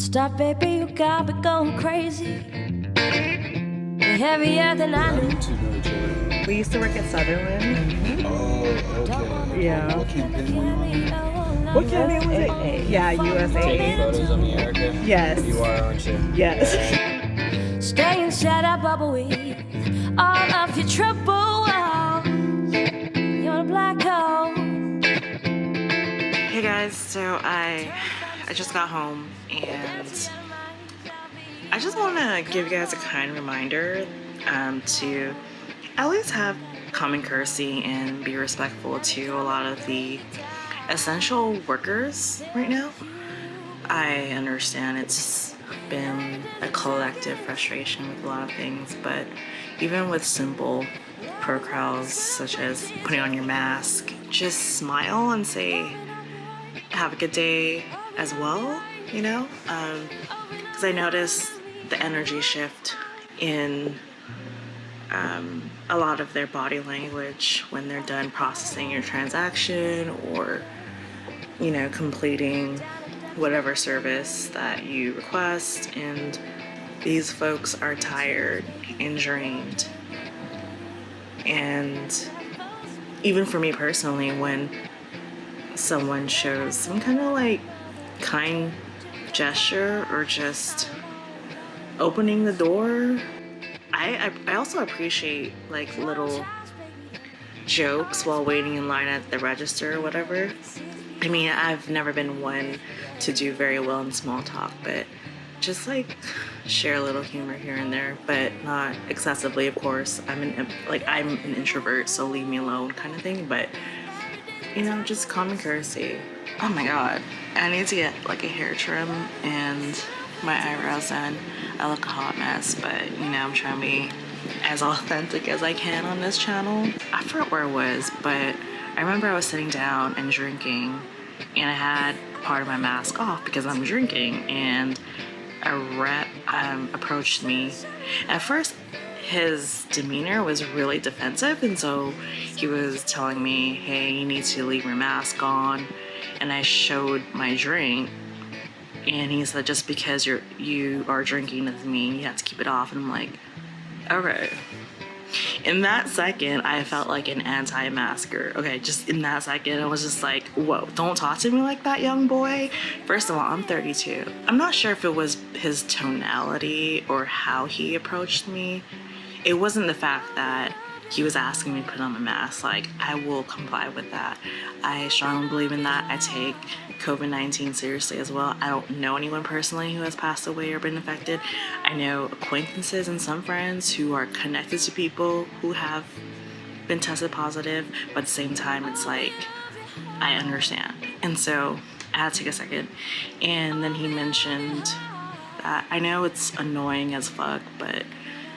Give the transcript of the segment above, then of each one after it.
Stop, baby, you got me going crazy. You're heavier than I knew. You two know each other. We used to work at Sutherland. Oh, okay. Yeah. What campaign were you on? What campaign was it? Yeah, Taking USA. photos of me, Erica? Yes. You are, aren't you? Yes. Stay inside our bubble with all of your troubles. You're a black hole. Hey guys, so I just got home and I just want to give you guys a kind reminder to at least have common courtesy and be respectful to a lot of the essential workers right now. I understand it's been a collective frustration with a lot of things, but even with simple protocols such as putting on your mask, just smile and say, have a good day as well, you know? Because I noticed the energy shift in a lot of their body language when they're done processing your transaction or, you know, completing whatever service that you request. And these folks are tired and drained. And even for me personally, when someone shows some kind of like kind gesture or just opening the door, I also appreciate like little jokes while waiting in line at the register or whatever. I mean, I've never been one to do very well in small talk, but just like share a little humor here and there, but not excessively, of course. I'm an introvert, so leave me alone kind of thing, but you know, just common courtesy. Oh my god, I need to get like a hair trim and my eyebrows done. I look a hot mess, but you know, I'm trying to be as authentic as I can on this channel. I forgot where I was, but I remember I was sitting down and drinking and I had part of my mask off because I'm drinking, and a rep approached me. At first his demeanor was really defensive, and so he was telling me, hey, you need to leave your mask on, and I showed my drink and he said, just because you are drinking doesn't mean you have to keep it off. And I'm like, okay. In that second, I felt like an anti-masker. Okay, just in that second, I was just like, whoa, don't talk to me like that, young boy. First of all, I'm 32. I'm not sure if it was his tonality or how he approached me. It wasn't the fact that he was asking me to put on my mask. Like, I will comply with that. I strongly believe in that. I take COVID-19 seriously as well. I don't know anyone personally who has passed away or been affected. I know acquaintances and some friends who are connected to people who have been tested positive, but at the same time, it's like, I understand. And so I had to take a second. And then he mentioned that I know it's annoying as fuck, but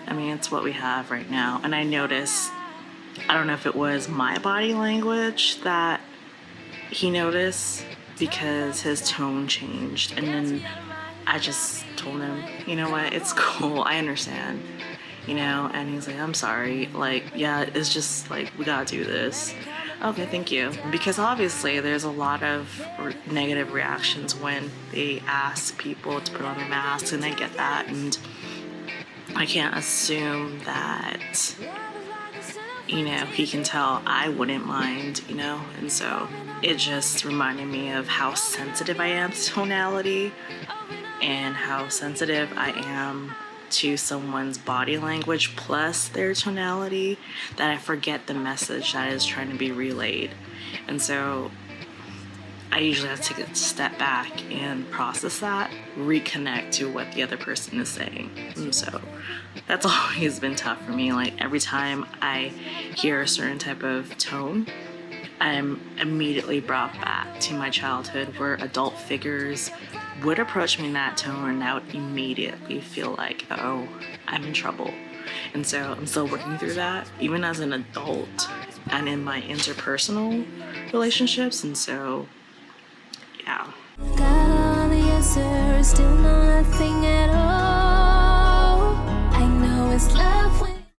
I mean, it's what we have right now. And I noticed, I don't know if it was my body language that he noticed because his tone changed. And then I just told him, you know what, it's cool, I understand, you know? And he's like, I'm sorry, like, yeah, it's just like, we gotta do this. Okay, thank you. Because obviously there's a lot of negative reactions when they ask people to put on their masks, and I get that, and I can't assume that, you know, he can tell I wouldn't mind, you know? And so it just reminded me of how sensitive I am to tonality and how sensitive I am to someone's body language plus their tonality, that I forget the message that is trying to be relayed. And so I usually have to take a step back and process that, reconnect to what the other person is saying. And so that's always been tough for me. Like, every time I hear a certain type of tone, I'm immediately brought back to my childhood where adult figures would approach me in that tone, and I would immediately feel like, oh, I'm in trouble. And so I'm still working through that, even as an adult and in my interpersonal relationships. And so yeah. Got all the answers, still know nothing at all.